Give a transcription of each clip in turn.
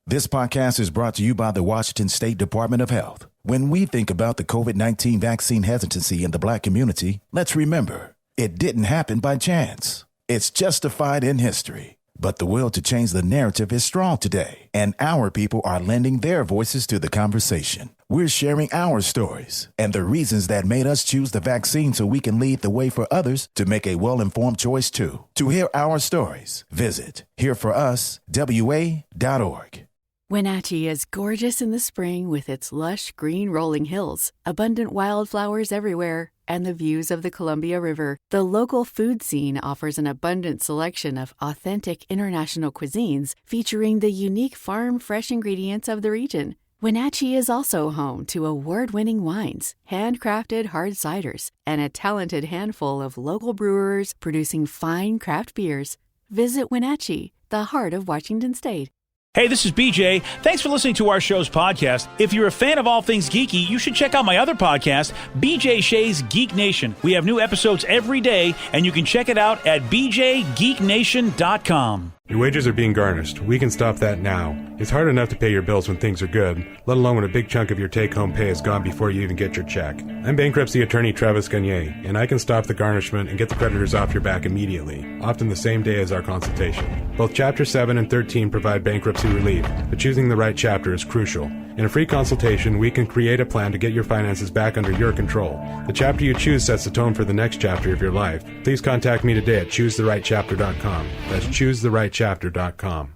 This podcast is brought to you by the Washington State Department of Health. When we think about the COVID-19 vaccine hesitancy in the Black community, let's remember, it didn't happen by chance. It's justified in history. But the will to change the narrative is strong today, and our people are lending their voices to the conversation. We're sharing our stories and the reasons that made us choose the vaccine so we can lead the way for others to make a well-informed choice too. To hear our stories, visit hereforuswa.org. Wenatchee is gorgeous in the spring with its lush green rolling hills, abundant wildflowers everywhere, and the views of the Columbia River. The local food scene offers an abundant selection of authentic international cuisines featuring the unique farm-fresh ingredients of the region. Wenatchee is also home to award-winning wines, handcrafted hard ciders, and a talented handful of local brewers producing fine craft beers. Visit Wenatchee, the heart of Washington State. Hey, this is BJ. Thanks for listening to our show's podcast. If you're a fan of all things geeky, you should check out my other podcast, BJ Shea's Geek Nation. We have new episodes every day, and you can check it out at bjgeeknation.com. Your wages are being garnished. We can stop that now. It's hard enough to pay your bills when things are good, let alone when a big chunk of your take-home pay is gone before you even get your check. I'm bankruptcy attorney Travis Gagne, and I can stop the garnishment and get the creditors off your back immediately, often the same day as our consultation. Both Chapter 7 and 13 provide bankruptcy relief, but choosing the right chapter is crucial. In a free consultation, we can create a plan to get your finances back under your control. The chapter you choose sets the tone for the next chapter of your life. Please contact me today at choosetherightchapter.com. That's choosetherightchapter.com.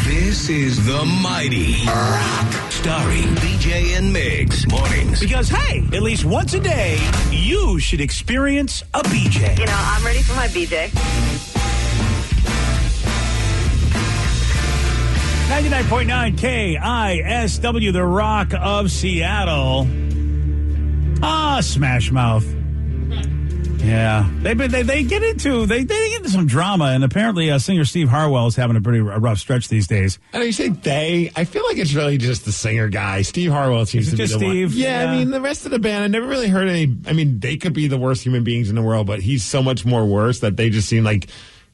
This is The Mighty Rock, starring BJ and Migs. Mornings. Because, hey, at least once a day, you should experience a BJ. You know, I'm ready for my BJ. 99.9 KISW, the Rock of Seattle. Smash Mouth. Yeah, they get into some drama, and apparently singer Steve Harwell is having a pretty rough stretch these days. I know you say they. I feel like it's really just the singer guy. Steve Harwell seems to be the Steve? one. Yeah, I mean, the rest of the band, I never really heard any. I mean, they could be the worst human beings in the world, but he's so much more worse that they just seem like,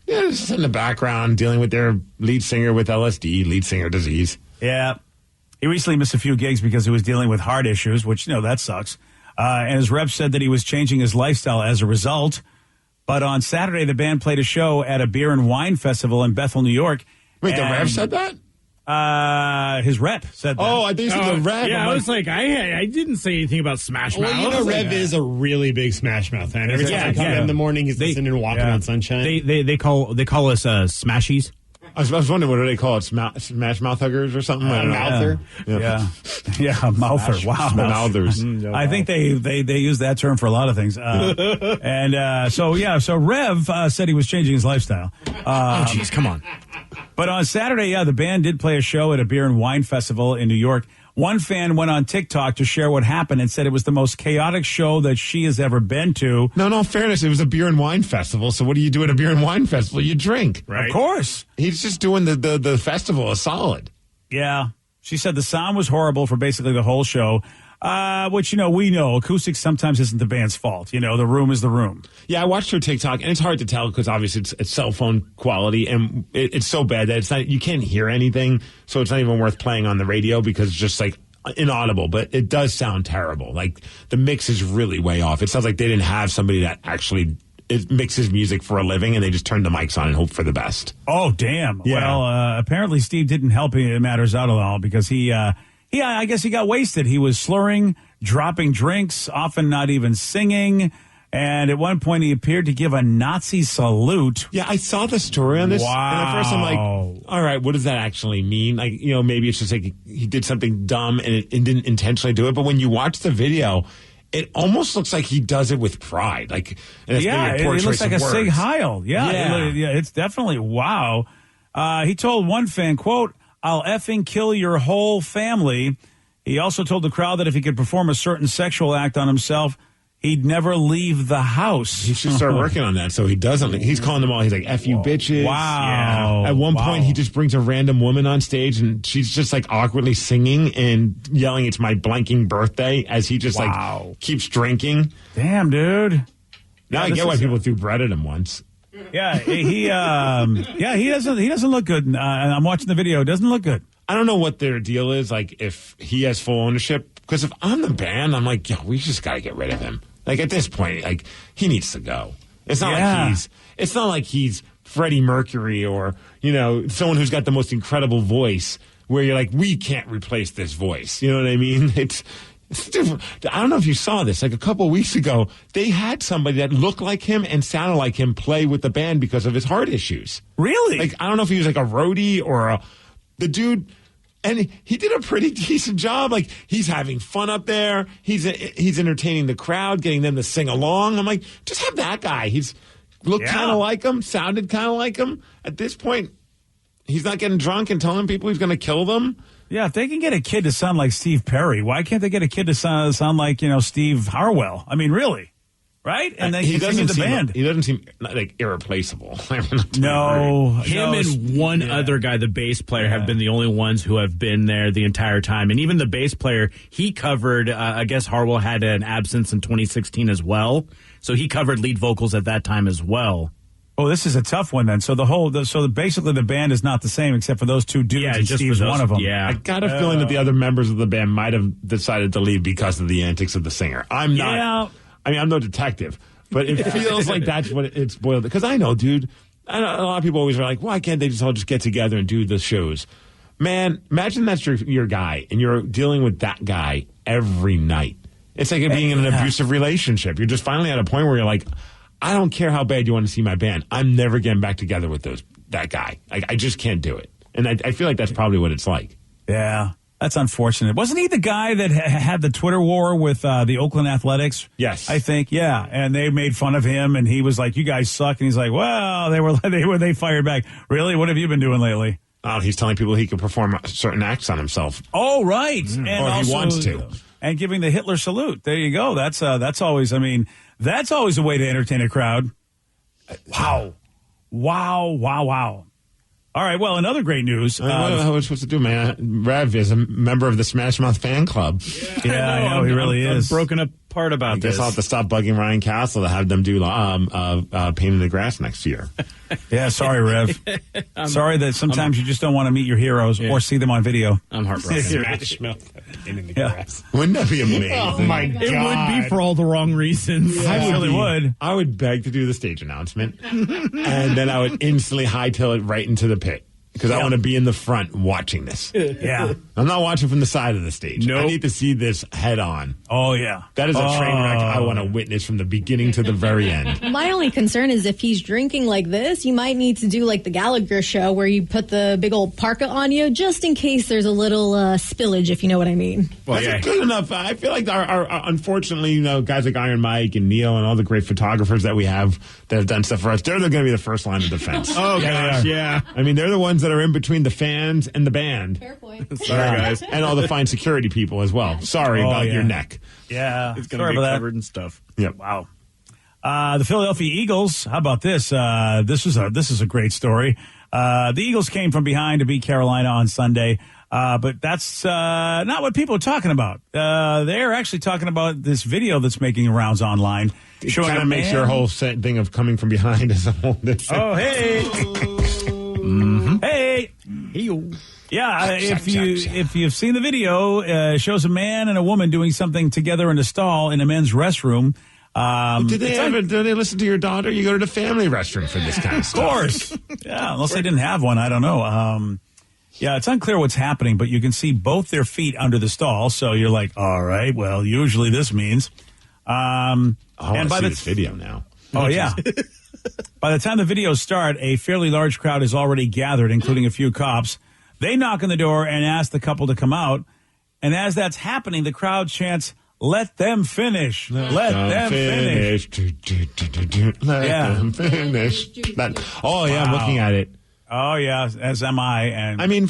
just in the background dealing with their lead singer with LSD, lead singer disease. Yeah, he recently missed a few gigs because he was dealing with heart issues, which that sucks. And his rep said that he was changing his lifestyle as a result. But on Saturday, the band played a show at a beer and wine festival in Bethel, New York. Wait, the rep said that? His rep said that. Oh, I think you said the Rev. Yeah, I was like, I didn't say anything about Smash Mouth. Well, Rev is a really big Smash Mouth fan. Every time I come in the morning, he's listening and walking on Sunshine. They call us Smashies. I was wondering, what do they call it? Smash mouth huggers or something? Mouther? Yeah, mouther. Wow. Mouthers. I think they use that term for a lot of things. So Rev said he was changing his lifestyle. Oh, jeez, come on. But on Saturday, the band did play a show at a beer and wine festival in New York. One fan went on TikTok to share what happened and said it was the most chaotic show that she has ever been to. No, fairness, it was a beer and wine festival, so what do you do at a beer and wine festival? You drink. Right. Of course. He's just doing the festival a solid. Yeah. She said the sound was horrible for basically the whole show. Which, we know acoustics sometimes isn't the band's fault. The room is the room. Yeah, I watched her TikTok, and it's hard to tell because obviously it's cell phone quality, and it's so bad that you can't hear anything, so it's not even worth playing on the radio because it's just like inaudible, but it does sound terrible. Like the mix is really way off. It sounds like they didn't have somebody that actually mixes music for a living, and they just turned the mics on and hope for the best. Oh, damn. Yeah. Well, apparently Steve didn't help matters out at all because I guess he got wasted. He was slurring, dropping drinks, often not even singing. And at one point, he appeared to give a Nazi salute. Yeah, I saw the story on this. Wow. And at first, I'm like, all right, what does that actually mean? Like, maybe it's just like he did something dumb and didn't intentionally do it. But when you watch the video, it almost looks like he does it with pride. Like, and it looks like a Sig Heil. Yeah. It's definitely, wow. He told one fan, quote, "I'll effing kill your whole family." He also told the crowd that if he could perform a certain sexual act on himself, he'd never leave the house. He should start working on that so he doesn't. He's calling them all. He's like, F you bitches. Wow. Yeah. At one point, he just brings a random woman on stage, and she's just like awkwardly singing and yelling, "It's my blanking birthday," as he just like keeps drinking. Damn, dude. Now I get why people threw bread at him once. Yeah, he doesn't look good. I'm watching the video. It doesn't look good. I don't know what their deal is, like, if he has full ownership. Because if I'm the band, I'm like, we just got to get rid of him. Like, at this point, like, he needs to go. It's not like he's Freddie Mercury or, someone who's got the most incredible voice where you're like, we can't replace this voice. You know what I mean? It's different. I don't know if you saw this. Like, a couple of weeks ago, they had somebody that looked like him and sounded like him play with the band because of his heart issues. Really? Like, I don't know if he was like a roadie or the dude, and he did a pretty decent job. Like, he's having fun up there. He's entertaining the crowd, getting them to sing along. I'm like, just have that guy. He's looked kind of like him, sounded kind of like him. At this point, he's not getting drunk and telling people he's going to kill them. Yeah, if they can get a kid to sound like Steve Perry, why can't they get a kid to sound like, Steve Harwell? I mean, really? Right? And then he doesn't the band. He doesn't seem like irreplaceable. Him and one other guy, the bass player, have been the only ones who have been there the entire time. And even the bass player, he covered, I guess Harwell had an absence in 2016 as well. So he covered lead vocals at that time as well. Oh, this is a tough one then. So basically the band is not the same except for those two dudes. Yeah, and just Steve's for those, one of them. Yeah, I got a feeling that the other members of the band might have decided to leave because of the antics of the singer. I'm not. Yeah. I mean, I'm no detective, but it feels like that's what it's boiled. Because I know, dude. I know a lot of people always are like, why can't they just all get together and do the shows? Man, imagine that's your guy, and you're dealing with that guy every night. It's like being in an abusive relationship. You're just finally at a point where you're like, I don't care how bad you want to see my band. I'm never getting back together with that guy. I just can't do it. And I feel like that's probably what it's like. Yeah, that's unfortunate. Wasn't he the guy that had the Twitter war with the Oakland Athletics? Yes. I think, yeah. And they made fun of him, and he was like, you guys suck. And he's like, well, they fired back. Really? What have you been doing lately? Oh, he's telling people he can perform certain acts on himself. Oh, right. And or also, he wants to. And giving the Hitler salute. There you go. That's always, that's always a way to entertain a crowd. Wow. All right, well, in other great news. What are we supposed to do, man? Rev is a member of the Smash Mouth fan club. Yeah, I know, he really is. I'm broken apart about this. I guess I'll have to stop bugging Ryan Castle to have them do Painting the Grass next year. Yeah, sorry, Rev. Sorry that sometimes you just don't want to meet your heroes or see them on video. I'm heartbroken. Smash Mouth Painting the Grass. Wouldn't that be amazing? Oh, my God. It would be for all the wrong reasons. Yeah. I really would. I would beg to do the stage announcement, and then I would instantly hightail it right into the pit. Because I want to be in the front watching this. Yeah. I'm not watching from the side of the stage. Nope. I need to see this head on. Oh, yeah. That is a train wreck I want to witness from the beginning to the very end. My only concern is if he's drinking like this, you might need to do like the Gallagher show where you put the big old parka on you just in case there's a little spillage, if you know what I mean. Well, that's good enough. I feel like our unfortunately, guys like Iron Mike and Neil and all the great photographers that we have that have done stuff for us, they're going to be the first line of defense. Oh, gosh, yeah. I mean, they're the ones that are in between the fans and the band. Fair point. Sorry, guys. And all the fine security people as well. Sorry about your neck. Yeah. It's going to be covered in stuff. Yep. Wow. The Philadelphia Eagles, how about this? This is a great story. The Eagles came from behind to beat Carolina on Sunday, but that's not what people are talking about. They're actually talking about this video that's making rounds online. It kind of makes your whole thing of coming from behind as a whole different. Oh, hey. Mm-hmm. Hey. Yeah, if you've seen the video, it shows a man and a woman doing something together in a stall in a men's restroom. Do they listen to your daughter? You go to the family restroom for this kind of stuff. Of course. Yeah, unless they didn't have one. I don't know. Yeah, it's unclear what's happening, but you can see both their feet under the stall. So you're like, all right, well, usually this means. And by this video now. Oh, yeah. By the time the videos start, a fairly large crowd is already gathered, including a few cops. They knock on the door and ask the couple to come out. And as that's happening, the crowd chants, let them finish. Let them finish. Let them finish. Oh, yeah, I'm looking at it. Oh, yeah, as am I. And I mean,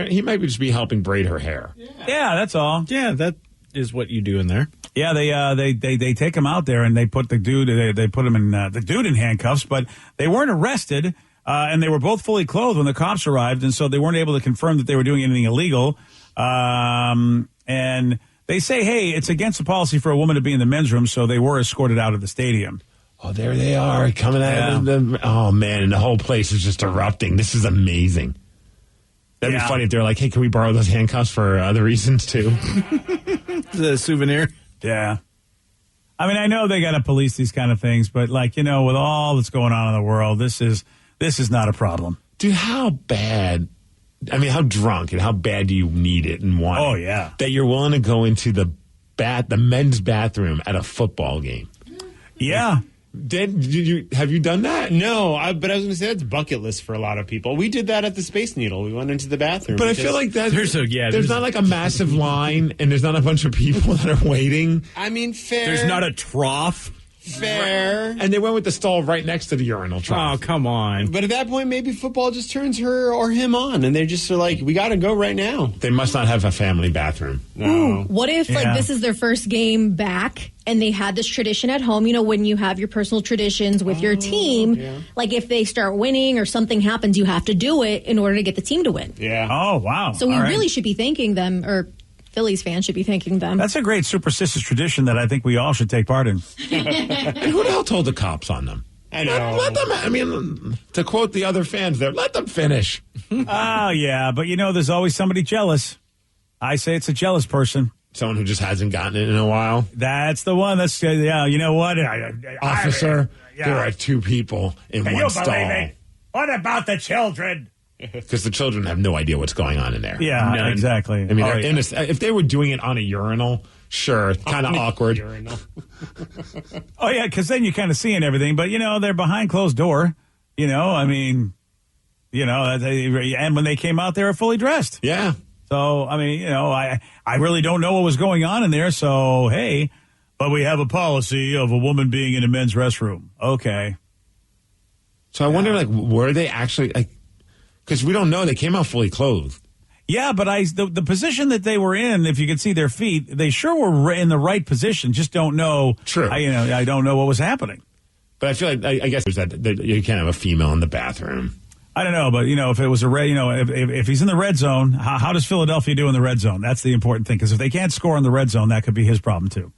he might just be helping braid her hair. Yeah, that's all. Yeah, that is what you do in there. Yeah, they take him out there and they put the dude they put him in the dude in handcuffs, but they weren't arrested, and they were both fully clothed when the cops arrived, and so they weren't able to confirm that they were doing anything illegal. And they say, hey, it's against the policy for a woman to be in the men's room, so they were escorted out of the stadium. Oh, there they are coming out of the. Oh man, and the whole place is just erupting. This is amazing. That'd be funny if they're like, hey, can we borrow those handcuffs for other reasons too? The souvenir. Yeah. I mean, I know they got to police these kind of things, but like, with all that's going on in the world, this is not a problem. Dude, how bad, how drunk and how bad do you need it and want it? Oh, yeah. That you're willing to go into the men's bathroom at a football game. Yeah. Have you done that? No, but I was going to say that's bucket list for a lot of people. We did that at the Space Needle. We went into the bathroom. But I feel like that there's not like a massive line and there's not a bunch of people that are waiting. I mean, fair. There's not a trough. Fair. And they went with the stall right next to the urinal trough. Oh, come on. But at that point, maybe football just turns her or him on, and they just are like, we got to go right now. They must not have a family bathroom. No. Ooh, what if this is their first game back and they had this tradition at home, when you have your personal traditions with your team, like if they start winning or something happens, you have to do it in order to get the team to win. Yeah. Oh, wow. So we really should be thanking them, or Phillies fans should be thanking them. That's a great superstitious tradition that I think we all should take part in. Who the hell told the cops on them? I know. Let them, to quote the other fans there, let them finish. Oh, yeah, but there's always somebody jealous. I say it's a jealous person. Someone who just hasn't gotten it in a while. That's the one. That's, you know what? Officer, there are two people in one stall. What about the children? Because the children have no idea what's going on in there. Yeah, exactly. They're innocent. If they were doing it on a urinal, sure, kind of awkward. Oh, yeah, because then you're kind of seeing everything. But, they're behind closed door. And when they came out, they were fully dressed. Yeah. So, I really don't know what was going on in there. So, hey, but we have a policy of a woman being in a men's restroom. Okay. So I wonder, were they actually, because we don't know. They came out fully clothed. Yeah, but the position that they were in, if you could see their feet, they sure were in the right position. Just don't know. True. I don't know what was happening. But I feel like I guess there's that you can't have a female in the bathroom. I don't know, but if it was a red, if he's in the red zone, how does Philadelphia do in the red zone? That's the important thing, because if they can't score in the red zone, that could be his problem too.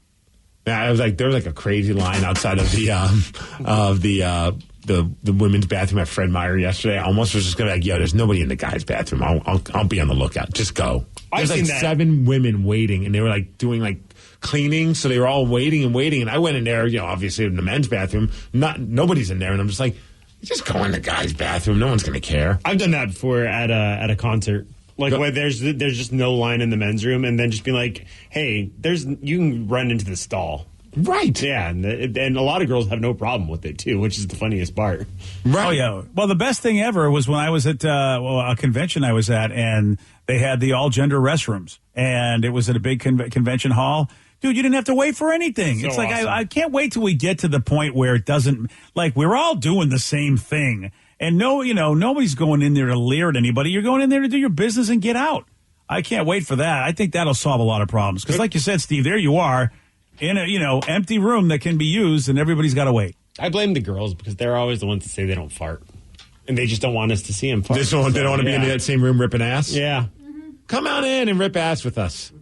Yeah, there was a crazy line outside of the women's bathroom at Fred Meyer yesterday. I almost was just going to be like, yo, there's nobody in the guys' bathroom. I'll be on the lookout. Just go. There's 7 women waiting, and they were doing cleaning, so they were all waiting. And I went in there, obviously in the men's bathroom. Nobody's in there, and I'm just like, just go in the guys' bathroom. No one's going to care. I've done that before at a concert. Where there's just no line in the men's room, and then just be like, hey, you can run into the stall. Right. Yeah, and a lot of girls have no problem with it, too, which is the funniest part. Right. Oh, yeah. Well, the best thing ever was when I was at a convention I was at, and they had the all-gender restrooms, and it was at a big convention hall. Dude, you didn't have to wait for anything. So it's like, awesome. I can't wait till we get to the point where it doesn't, we're all doing the same thing. And nobody's going in there to leer at anybody. You're going in there to do your business and get out. I can't wait for that. I think that'll solve a lot of problems. Because like you said, Steve, there you are in a, empty room that can be used, and everybody's got to wait. I blame the girls because they're always the ones that say they don't fart. And they just don't want us to see them fart. They don't want to be in that same room ripping ass? Yeah. Come on in and rip ass with us.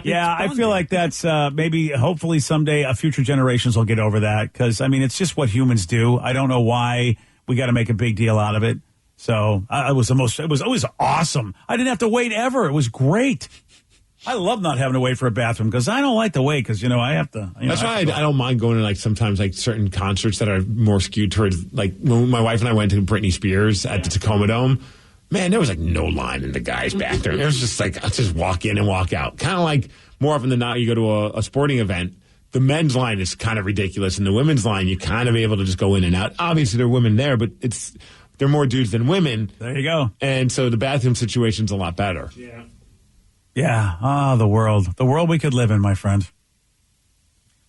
Yeah, I feel like that's hopefully someday future generations will get over that. Because, it's just what humans do. I don't know why we got to make a big deal out of it. So it was awesome. I didn't have to wait ever. It was great. I love not having to wait for a bathroom because I don't like to wait because, I have to. That's why I don't mind going to sometimes certain concerts that are more skewed towards when my wife and I went to Britney Spears at the Tacoma Dome. Man, there was no line in the guys' bathroom. It was just I'll just walk in and walk out. Kind of more often than not, you go to a sporting event. The men's line is kind of ridiculous, and the women's line, you're kind of able to just go in and out. Obviously, there are women there, but they're more dudes than women. There you go. And so the bathroom situation's a lot better. Yeah. Yeah. Oh, the world we could live in, my friend.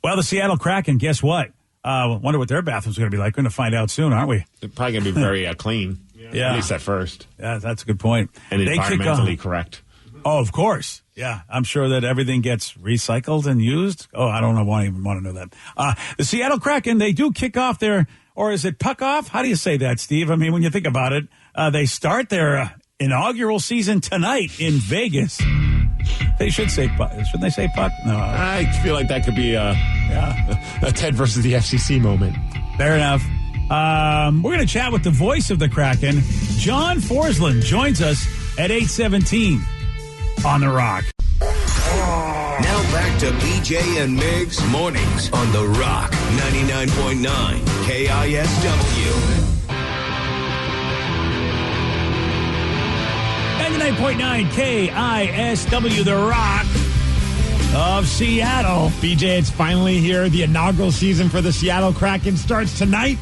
Well, the Seattle Kraken, guess what? Wonder what their bathrooms are going to be like. We're going to find out soon, aren't we? They're probably going to be very clean. Yeah. At least at first. Yeah, that's a good point. And environmentally correct. Oh, of course. Yeah, I'm sure that everything gets recycled and used. Oh, I don't even want to know that. The Seattle Kraken, they do kick off their, or is it puck off? How do you say that, Steve? When you think about it, they start their inaugural season tonight in Vegas. They should say puck. Shouldn't they say puck? No. I feel like that could be a Ted versus the FCC moment. Fair enough. We're going to chat with the voice of the Kraken. John Forsland joins us, at 8:17 on The Rock. Now back to BJ and Migs mornings on The Rock 99.9 KISW. 99.9 KISW, The Rock of Seattle. BJ, it's finally here. The inaugural season for the Seattle Kraken starts tonight.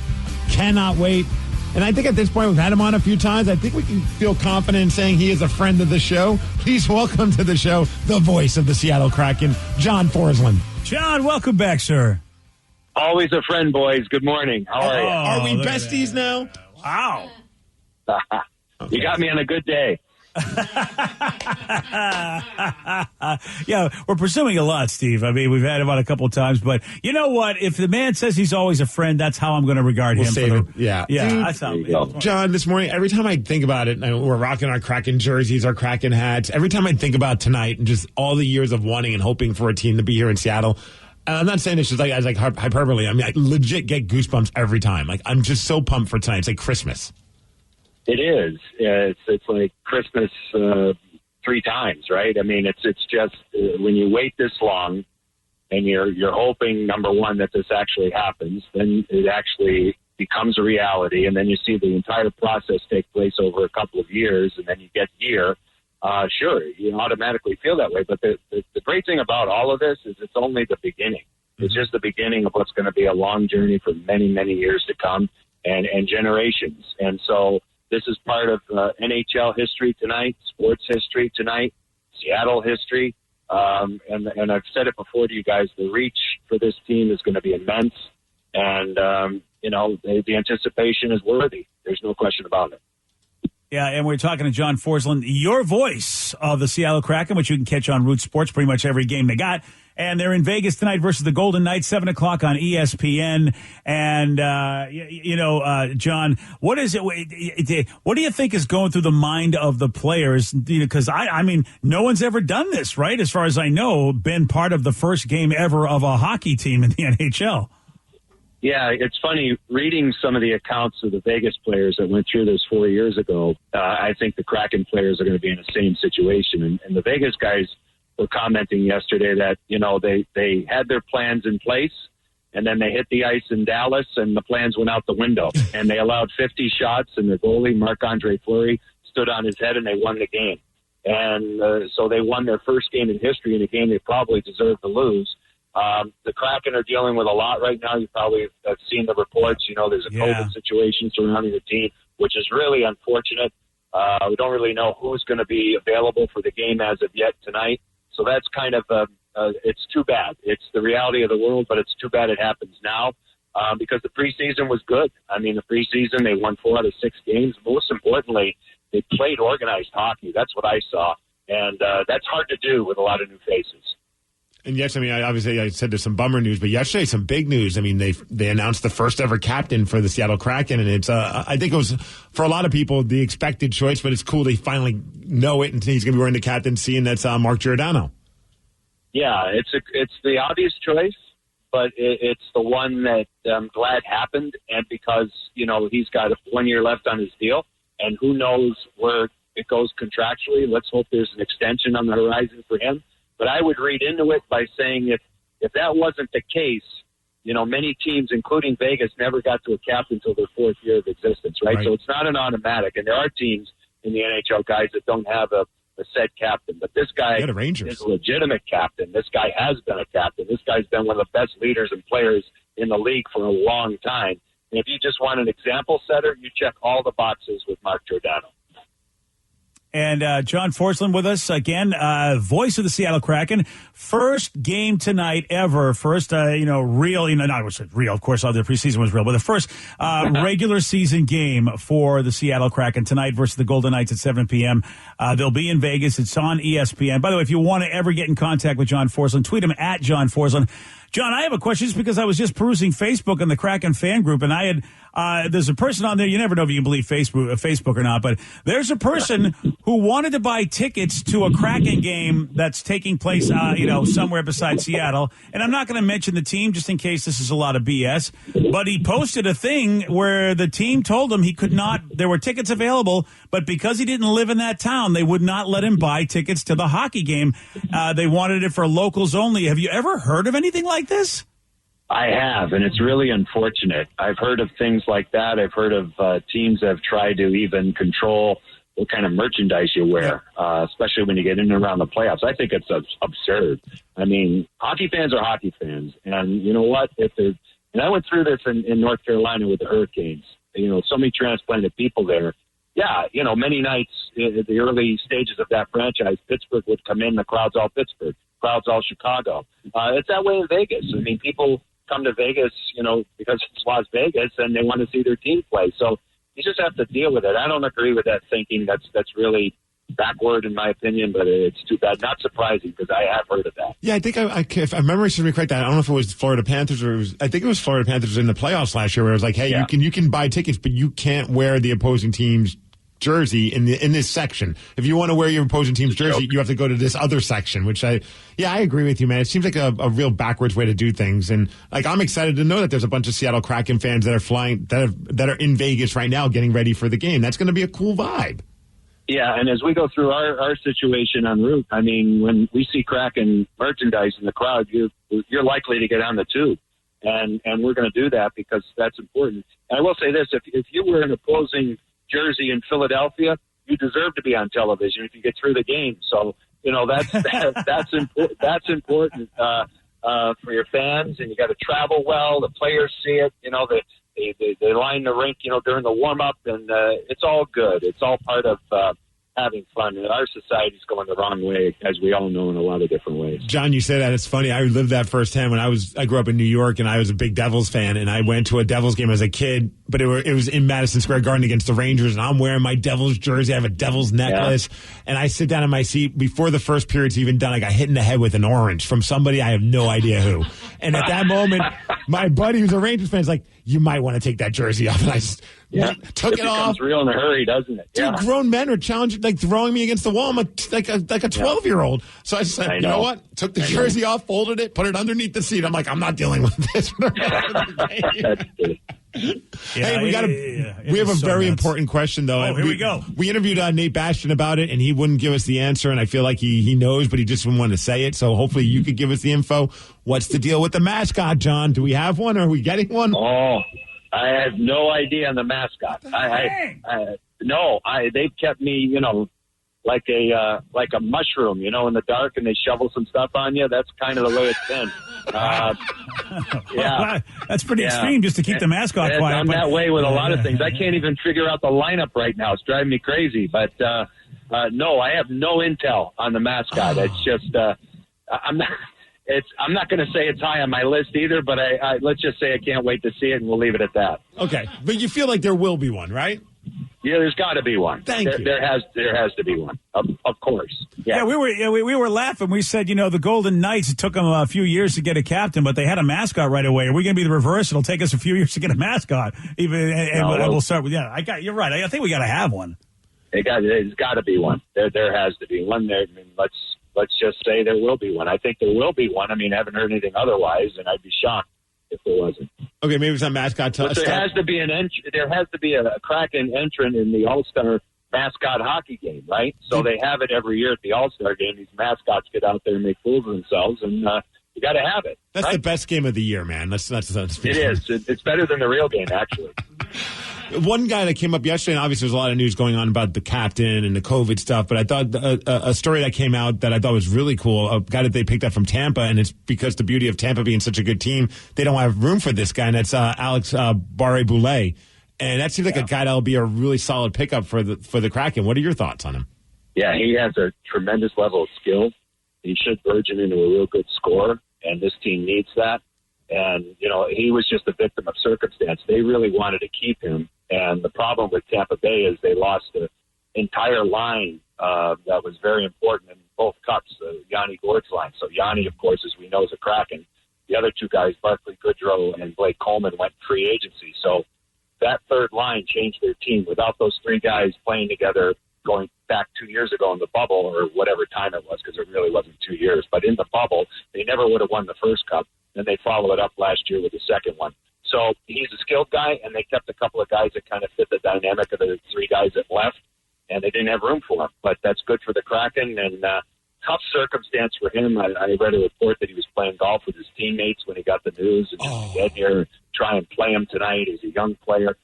Cannot wait. And I think at this point, we've had him on a few times. I think we can feel confident in saying he is a friend of the show. Please welcome to the show the voice of the Seattle Kraken, John Forsland. John, welcome back, sir. Always a friend, boys. Good morning. How are you? Are we besties now? Wow. You got me on a good day. Yeah, we're pursuing a lot, Steve. I mean, we've had him on a couple of times, but you know what? If the man says he's always a friend, that's how I'm going to regard him. Save it. Yeah. Yeah. Dude, that's how. John, this morning, every time I think about it, we're rocking our Kraken jerseys, our Kraken hats. Every time I think about tonight and just all the years of wanting and hoping for a team to be here in Seattle, I'm not saying this just as hyperbole. I mean, I legit get goosebumps every time. Like, I'm just so pumped for tonight. It's like Christmas. It is. It's like Christmas 3 times, right? I mean, it's just when you wait this long and you're hoping, number one, that this actually happens, then it actually becomes a reality, and then you see the entire process take place over a couple of years, and then you get here. Sure, you automatically feel that way, but the great thing about all of this is it's only the beginning. It's just the beginning of what's going to be a long journey for many, many years to come and generations. And so this is part of NHL history tonight, sports history tonight, Seattle history. And I've said it before to you guys, the reach for this team is going to be immense. And, the anticipation is worthy. There's no question about it. Yeah, and we're talking to John Forsland, your voice of the Seattle Kraken, which you can catch on Root Sports pretty much every game they got. And they're in Vegas tonight versus the Golden Knights, 7 o'clock on ESPN. And, John, what is it? What do you think is going through the mind of the players? Because, I mean, no one's ever done this, right? As far as I know, been part of the first game ever of a hockey team in the NHL. Yeah, it's funny reading some of the accounts of the Vegas players that went through this 4 years ago. I think the Kraken players are going to be in the same situation. And the Vegas guys were commenting yesterday that, they had their plans in place, and then they hit the ice in Dallas, and the plans went out the window. And they allowed 50 shots, and their goalie, Marc-Andre Fleury, stood on his head, and they won the game. And so they won their first game in history in a game they probably deserved to lose. The Kraken are dealing with a lot right now. You probably have seen the reports. There's a COVID situation surrounding the team, which is really unfortunate. We don't really know who's going to be available for the game as of yet tonight. So that's kind of, it's too bad. It's the reality of the world, but it's too bad it happens now because the preseason was good. I mean, the preseason, they won 4 out of 6 games. Most importantly, they played organized hockey. That's what I saw. And that's hard to do with a lot of new faces. And yes, I mean, obviously I said there's some bummer news, but yesterday some big news. I mean, they announced the first ever captain for the Seattle Kraken, and it's I think it was for a lot of people the expected choice, but it's cool they finally know it, and he's going to be wearing the captaincy, and that's Mark Giordano. Yeah, it's the obvious choice, but it's the one that I'm glad happened, and because he's got 1 year left on his deal, and who knows where it goes contractually. Let's hope there's an extension on the horizon for him. But I would read into it by saying if that wasn't the case, many teams, including Vegas, never got to a captain until their 4th year of existence, right? So it's not an automatic. And there are teams in the NHL, guys, that don't have a set captain. But this guy is a legitimate captain. This guy has been a captain. This guy's been one of the best leaders and players in the league for a long time. And if you just want an example setter, you check all the boxes with Mark Giordano. And John Forsland with us again, voice of the Seattle Kraken. First game tonight ever. First, real, not I was real, of course, all the preseason was real, but the first regular season game for the Seattle Kraken tonight versus the Golden Knights at 7 p.m. They'll be in Vegas. It's on ESPN. By the way, if you want to ever get in contact with John Forsland, tweet him at John Forsland. John, I have a question just because I was just perusing Facebook in the Kraken fan group, and I had there's a person on there. You never know if you can believe Facebook or not, but there's a person who wanted to buy tickets to a Kraken game that's taking place, somewhere beside Seattle. And I'm not going to mention the team just in case this is a lot of BS. But he posted a thing where the team told him he could not. There were tickets available, but because he didn't live in that town, they would not let him buy tickets to the hockey game. They wanted it for locals only. Have you ever heard of anything like this? I have, and it's really unfortunate. I've heard of things like that. I've heard of teams that have tried to even control what kind of merchandise you wear, especially when you get in and around the playoffs. I think it's absurd. I mean, hockey fans are hockey fans, and you know what? And I went through this in North Carolina with the Hurricanes. So many transplanted people there. Yeah, many nights at the early stages of that franchise, Pittsburgh would come in, the crowd's all Pittsburgh, crowd's all Chicago. It's that way in Vegas. I mean, people come to Vegas, because it's Las Vegas and they want to see their team play. So you just have to deal with it. I don't agree with that thinking. That's really backward in my opinion, but it's too bad. Not surprising because I have heard of that. Yeah, I think if my memory serves me correct, I don't know if it was Florida Panthers or I think it was Florida Panthers in the playoffs last year where it was like, hey, you can buy tickets, but you can't wear the opposing team's jersey in this section. If you want to wear your opposing team's jersey, you have to go to this other section, which I agree with you, man. It seems like a real backwards way to do things. And I'm excited to know that there's a bunch of Seattle Kraken fans that are flying, that are in Vegas right now getting ready for the game. That's going to be a cool vibe. Yeah, and as we go through our situation en route, I mean, when we see Kraken merchandise in the crowd, you're likely to get on the tube. And we're going to do that because that's important. And I will say this, if you were an opposing jersey in Philadelphia, you deserve to be on television if you get through the game. So, that's important. That's important for your fans, and you got to travel well. The players see it. They line the rink, during the warm up, and it's all good. It's all part of having fun. And our society's going the wrong way, as we all know, in a lot of different ways. John, you say that. It's funny. I lived that firsthand when I grew up in New York, and I was a big Devils fan, and I went to a Devils game as a kid, but it was in Madison Square Garden against the Rangers, and I'm wearing my Devils jersey. I have a Devils necklace, and I sit down in my seat. Before the first period's even done, I got hit in the head with an orange from somebody I have no idea who. And at that moment, my buddy who's a Rangers fan is like, you might want to take that jersey off. And I just took it off. It's real in a hurry, doesn't it? Dude, grown men are challenging, throwing me against the wall. I'm like a 12-year-old. So I said, you know what? Took the jersey off, folded it, put it underneath the seat. I'm like, I'm not dealing with this for the rest of the game. We have a very important question, though. Oh, here we go. We interviewed Nate Bastian about it, and he wouldn't give us the answer, and I feel like he knows, but he just wouldn't want to say it. So hopefully you could give us the info. What's the deal with the mascot, John? Do we have one, or are we getting one? Oh, I have no idea on the mascot. They've kept me, like a mushroom, in the dark, and they shovel some stuff on you. That's kind of the way it's been. That's pretty extreme just to keep the mascot quiet. I'm that way with a lot of things. I can't even figure out the lineup right now. It's driving me crazy. But no, I have no intel on the mascot. It's just I'm not going to say it's high on my list either. But I let's just say I can't wait to see it, and we'll leave it at that. Okay, but you feel like there will be one, right? Yeah, there's got to be one. Thank you. There has to be one. Of course. Yeah, we were laughing. We said, the Golden Knights, it took them a few years to get a captain, but they had a mascot right away. Are we going to be the reverse? It'll take us a few years to get a mascot. We'll start with you're right. I think we got to have one. There's got to be one. There has to be one. There. I mean, let's just say there will be one. I think there will be one. I mean, I haven't heard anything otherwise, and I'd be shocked if there wasn't. Okay, maybe it's not mascot. But there has to be a Kraken entrant in the All-Star mascot hockey game, right? So they have it every year at the All-Star game. These mascots get out there and make fools of themselves, and you got to have it. That's right? The best game of the year, man. It is. It's better than the real game, actually. One guy that came up yesterday, and obviously there's a lot of news going on about the captain and the COVID stuff, but I thought a story that came out that I thought was really cool, a guy that they picked up from Tampa, and it's because the beauty of Tampa being such a good team, they don't have room for this guy, and that's Alex Barré-Boulet. And that seems like a guy that'll be a really solid pickup for the Kraken. What are your thoughts on him? Yeah, he has a tremendous level of skill. He should burgeon into a real good scorer, and this team needs that. And, he was just a victim of circumstance. They really wanted to keep him. And the problem with Tampa Bay is they lost the entire line that was very important in both cups, the Yanni Gourde's line. So Yanni, of course, as we know, is a Kraken. the other two guys, Barkley Goodrow and Blake Coleman, went free agency. So that third line changed their team. Without those three guys playing together going back 2 years ago in the bubble, or whatever time it was, because it really wasn't 2 years, but in the bubble, they never would have won the first cup. Then they follow it up last year with the second one. So he's a skilled guy, and they kept a couple of guys that kind of fit the dynamic of the three guys that left, and they didn't have room for him. But that's good for the Kraken, and tough circumstance for him. I read a report that he was playing golf with his teammates when he got the news, and just get here, try and play him tonight. He's a young player,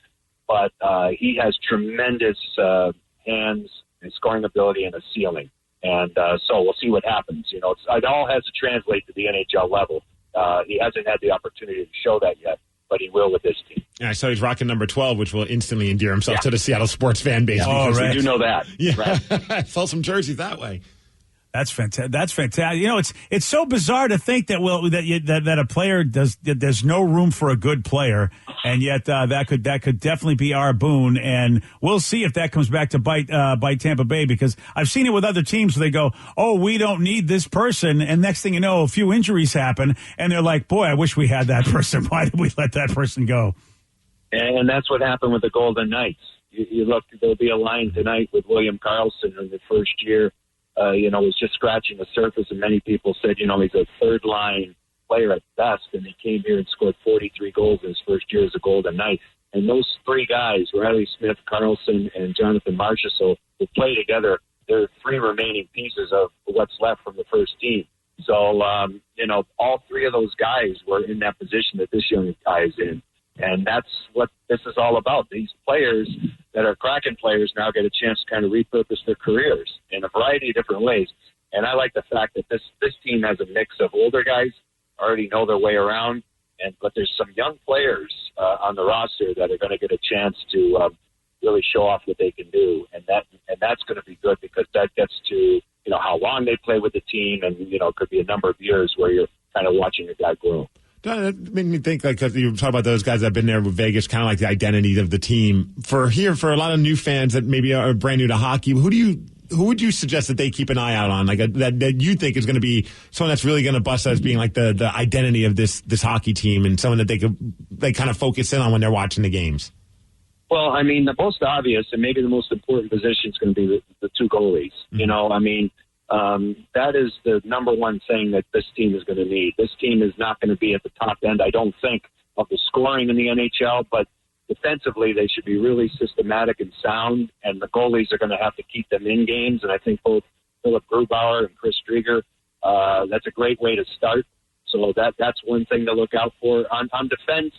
but he has tremendous hands and scoring ability and a ceiling. And so we'll see what happens. You know, it all has to translate to the NHL level. He hasn't had the opportunity to show that yet, but he will with this team. Yeah, so he's rocking number 12, which will instantly endear himself to the Seattle sports fan base. Yeah. Oh, right. You do know that. Yeah, right. Sell some jerseys that way. That's fantastic. That's fantastic. You know, it's so bizarre to think that that a player there's no room for a good player, and yet that could definitely be our boon. And we'll see if that comes back to bite Tampa Bay, because I've seen it with other teams where they go, oh, we don't need this person, and next thing you know, a few injuries happen, and they're like, boy, I wish we had that person. Why did we let that person go? And that's what happened with the Golden Knights. You look, there'll be a line tonight with William Karlsson in the first year. Was just scratching the surface, and many people said, he's a third-line player at best, and he came here and scored 43 goals in his first year as a Golden Knight. And those three guys, Riley Smith, Karlsson, and Jonathan Marchessault, who play together, they're three remaining pieces of what's left from the first team. So, all three of those guys were in that position that this young guy is in. And that's what this is all about. These players that are Kraken players now get a chance to kind of repurpose their careers in a variety of different ways. And I like the fact that this team has a mix of older guys, already know their way around, but there's some young players on the roster that are going to get a chance to really show off what they can do. And that's going to be good, because that gets to, how long they play with the team, and, it could be a number of years where you're kind of watching a guy grow. That made me think, because you talk about those guys that have been there with Vegas, kind of like the identity of the team. For a lot of new fans that maybe are brand new to hockey, who would you suggest that they keep an eye out on, like that you think is going to be someone that's really going to bust as being like the identity of this hockey team, and someone that they kind of focus in on when they're watching the games? Well, I mean, the most obvious and maybe the most important position is going to be the two goalies. Mm-hmm. That is the number one thing that this team is going to need. This team is not going to be at the top end, I don't think, of the scoring in the NHL, but defensively they should be really systematic and sound, and the goalies are going to have to keep them in games. And I think both Philip Grubauer and Chris Drieger, that's a great way to start. So that's one thing to look out for. On defense,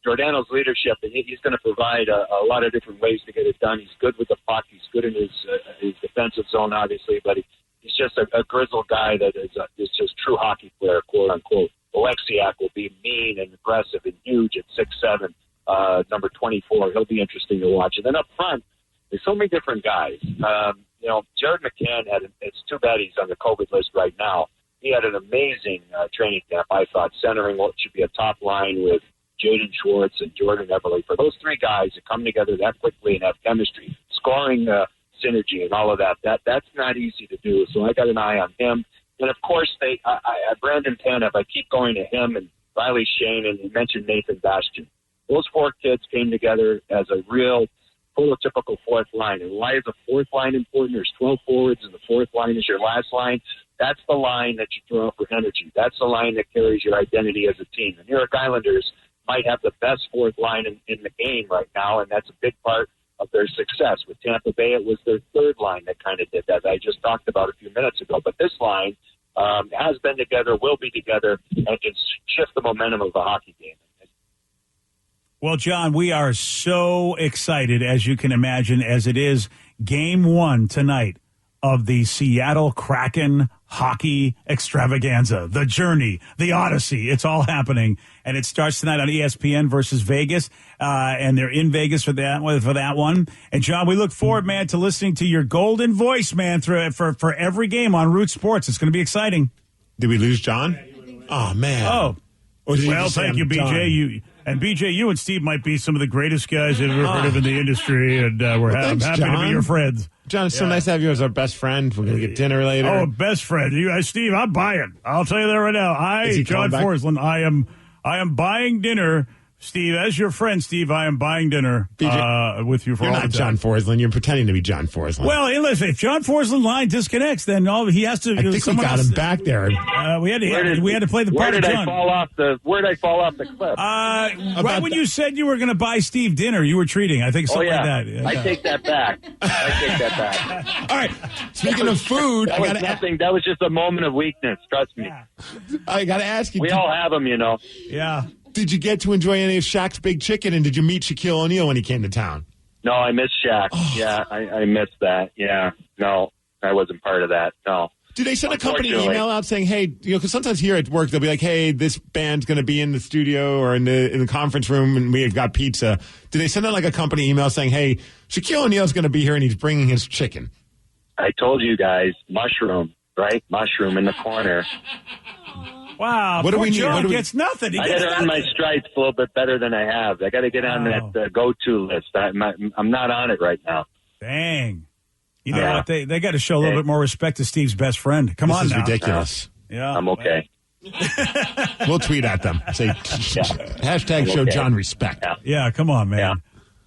Giordano's leadership, and he's going to provide a lot of different ways to get it done. He's good with the puck. He's good in his defensive zone, obviously, but he's just a grizzled guy that is just true hockey player, quote unquote. Oleksiak will be mean and aggressive and huge at 6'7", number 24. He'll be interesting to watch. And then up front, there's so many different guys. Jared McCann it's too bad he's on the COVID list right now. He had an amazing training camp, I thought, centering what should be a top line with Jaden Schwartz and Jordan Eberle. For those three guys to come together that quickly and have chemistry, scoring synergy and all of that's not easy to do. So I got an eye on him. And, of course, Brandon Tanev, I keep going to him, and Riley Shane, and you mentioned Nathan Bastian. Those four kids came together as a real prototypical fourth line. And why is the fourth line important? There's 12 forwards, and the fourth line is your last line. That's the line that you throw out for energy. That's the line that carries your identity as a team. The New York Islanders might have the best fourth line in the game right now, and that's a big part of their success. With Tampa Bay, it was their third line that kind of did that I just talked about a few minutes ago. But this line has been together, will be together, and can shift the momentum of the hockey game. Well, John, we are so excited, as you can imagine, as it is Game 1 tonight of the Seattle Kraken hockey extravaganza, the journey, the odyssey. It's all happening, and it starts tonight on ESPN versus Vegas, and they're in Vegas for that one. And John, we look forward, man, to listening to your golden voice, man, for every game on Root Sports. It's going to be exciting. Did we lose John? Oh man. Oh. Well, thank you, BJ. And BJ, you and Steve might be some of the greatest guys I've ever heard of in the industry, and I'm happy to be your friends. John, it's so nice to have you as our best friend. We're going to get dinner later. Oh, best friend. Steve, I'm buying. I'll tell you that right now. John Forsland, I am buying dinner. Steve, as your friend, Steve, I am buying dinner with you for all the time. You're not John Forsland. You're pretending to be John Forsland. Well, listen, if John Forsland line disconects, then he has to. I think we got him back there. We had to play the part of John. Where did I fall off the cliff? Right when you said you were going to buy Steve dinner, you were treating. I think something like that. Yeah. I take that back. All right. Speaking of food, that was nothing. That was just a moment of weakness. Trust me. Yeah. I got to ask you. We all have them, Yeah. Did you get to enjoy any of Shaq's Big Chicken, and did you meet Shaquille O'Neal when he came to town? No, I missed Shaq. Oh. Yeah, I missed that. Yeah. No, I wasn't part of that. No. Do they send a company email out saying, hey, because sometimes here at work they'll be like, hey, this band's going to be in the studio or in the conference room and we've got pizza. Do they send out like a company email saying, hey, Shaquille O'Neal's going to be here and he's bringing his chicken? I told you guys, mushroom, right? Mushroom in the corner. Wow, what do we need? John gets nothing. I got to earn my stripes a little bit better than I have. I got to get on that go-to list. I'm not on it right now. Dang. You know what? They got to show a little bit more respect to Steve's best friend. Come on now. This is ridiculous. Yeah. I'm okay. We'll tweet at them. Say, hashtag show John respect. Yeah, come on, man. Yeah.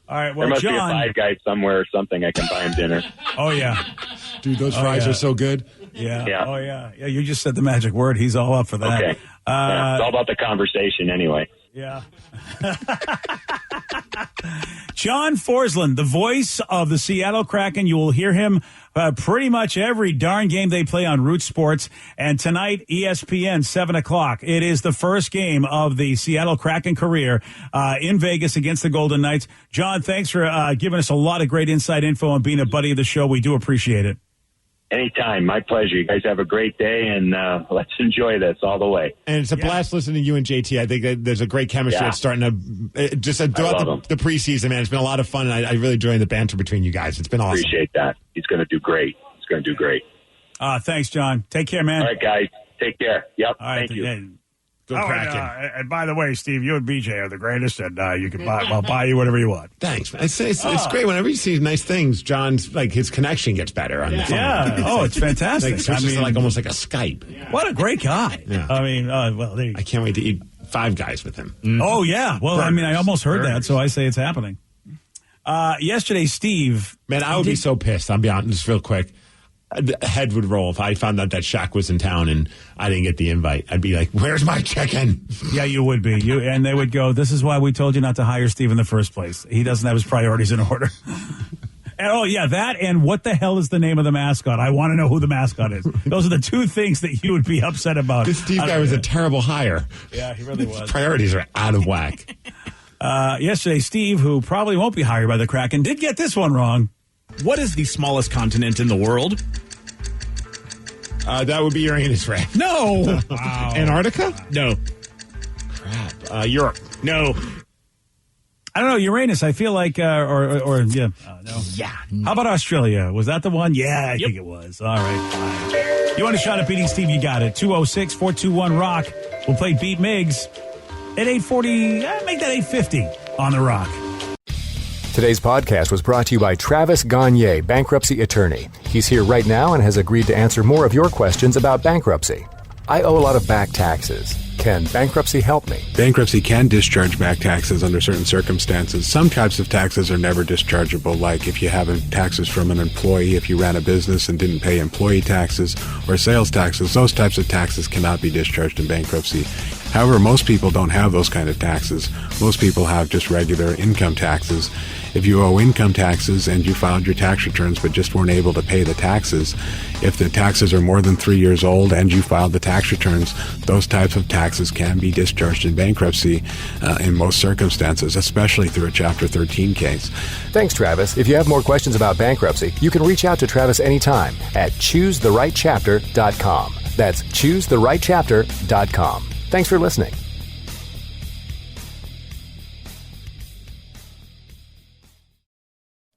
All right, well, there must John, be a Five Guys somewhere or something. I can buy him dinner. Oh, yeah. Dude, those fries are so good. Yeah. Oh, yeah. Yeah, you just said the magic word. He's all up for that. Okay. It's all about the conversation anyway. Yeah. John Forsland, the voice of the Seattle Kraken. You will hear him pretty much every darn game they play on Root Sports. And tonight, ESPN, 7 o'clock. It is the first game of the Seattle Kraken career in Vegas against the Golden Knights. John, thanks for giving us a lot of great inside info and being a buddy of the show. We do appreciate it. Anytime. My pleasure. You guys have a great day, and let's enjoy this all the way. And it's a blast listening to you and JT. I think that there's a great chemistry that's starting to just throughout the preseason, man. It's been a lot of fun, and I really enjoy the banter between you guys. It's been awesome. Appreciate that. He's going to do great. Thanks, John. Take care, man. All right, guys. Take care. Yep. All right, thank you. And by the way, Steve, you and BJ are the greatest, and you can I'll buy you whatever you want. Thanks. It's great. Whenever you see nice things, John's his connection gets better on the phone. Yeah. It's fantastic. It's almost like a Skype. Yeah. What a great guy. Yeah. I mean, there you go. I can't wait to eat Five Guys with him. Mm. Oh yeah. Well, burgers. I mean, I almost heard that, so I say it's happening. Yesterday, Steve. Man, I would be so pissed. I'll be honest, just real quick. The head would roll if I found out that Shaq was in town and I didn't get the invite. I'd be like, "Where's my chicken?" Yeah, you would be. And they would go, "This is why we told you not to hire Steve in the first place. He doesn't have his priorities in order." And that and what the hell is the name of the mascot? I want to know who the mascot is. Those are the two things that you would be upset about. This Steve guy was a terrible hire. Yeah, he really was. His priorities are out of whack. Yesterday, Steve, who probably won't be hired by the Kraken, did get this one wrong. What is the smallest continent in the world? That would be Uranus, right? No. Wow. Antarctica? No. Crap. Europe? No. I don't know. Uranus, I feel like, no. Yeah. How about Australia? Was that the one? Yeah, I think it was. All right, fine. You want a shot at beating Steve? You got it. 206-421-ROCK. We'll play Beat Migs at 8:40. Make that 8:50 on the Rock. Today's podcast was brought to you by Travis Gagne, bankruptcy attorney. He's here right now and has agreed to answer more of your questions about bankruptcy. I owe a lot of back taxes. Can bankruptcy help me? Bankruptcy can discharge back taxes under certain circumstances. Some types of taxes are never dischargeable, like if you have taxes from an employee, if you ran a business and didn't pay employee taxes or sales taxes. Those types of taxes cannot be discharged in bankruptcy. However, most people don't have those kind of taxes. Most people have just regular income taxes. If you owe income taxes and you filed your tax returns but just weren't able to pay the taxes, if the taxes are more than 3 years old and you filed the tax returns, those types of taxes can be discharged in bankruptcy in most circumstances, especially through a Chapter 13 case. Thanks, Travis. If you have more questions about bankruptcy, you can reach out to Travis anytime at choosetherightchapter.com. That's choosetherightchapter.com. Thanks for listening.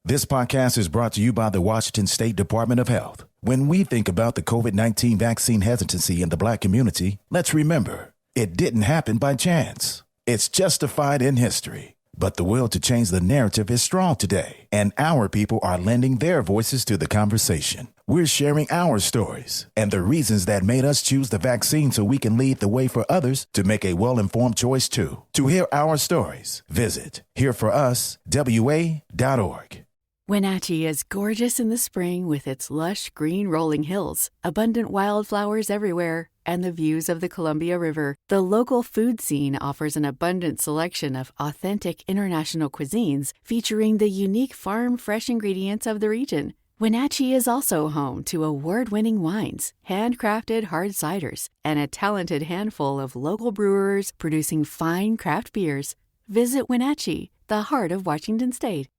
This podcast is brought to you by the Washington State Department of Health. When we think about the COVID-19 vaccine hesitancy in the Black community, let's remember, it didn't happen by chance. It's justified in history. But the will to change the narrative is strong today, and our people are lending their voices to the conversation. We're sharing our stories and the reasons that made us choose the vaccine so we can lead the way for others to make a well-informed choice too. To hear our stories, visit hereforuswa.org. Wenatchee is gorgeous in the spring with its lush green rolling hills, abundant wildflowers everywhere, and the views of the Columbia River. The local food scene offers an abundant selection of authentic international cuisines featuring the unique farm-fresh ingredients of the region. Wenatchee is also home to award-winning wines, handcrafted hard ciders, and a talented handful of local brewers producing fine craft beers. Visit Wenatchee, the heart of Washington State.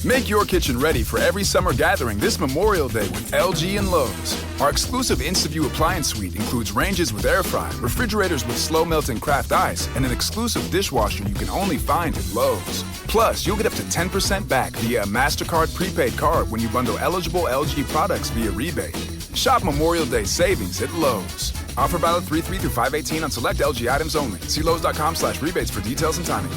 Make your kitchen ready for every summer gathering this Memorial Day with LG and Lowe's. Our exclusive InstaView appliance suite includes ranges with air fry, refrigerators with slow melting craft ice, and an exclusive dishwasher you can only find at Lowe's. Plus, you'll get up to 10% back via a MasterCard prepaid card when you bundle eligible LG products via rebate. Shop Memorial Day savings at Lowe's. Offer valid 3/3 through 5/18 on select LG items only. See Lowe's.com/rebates for details and timing.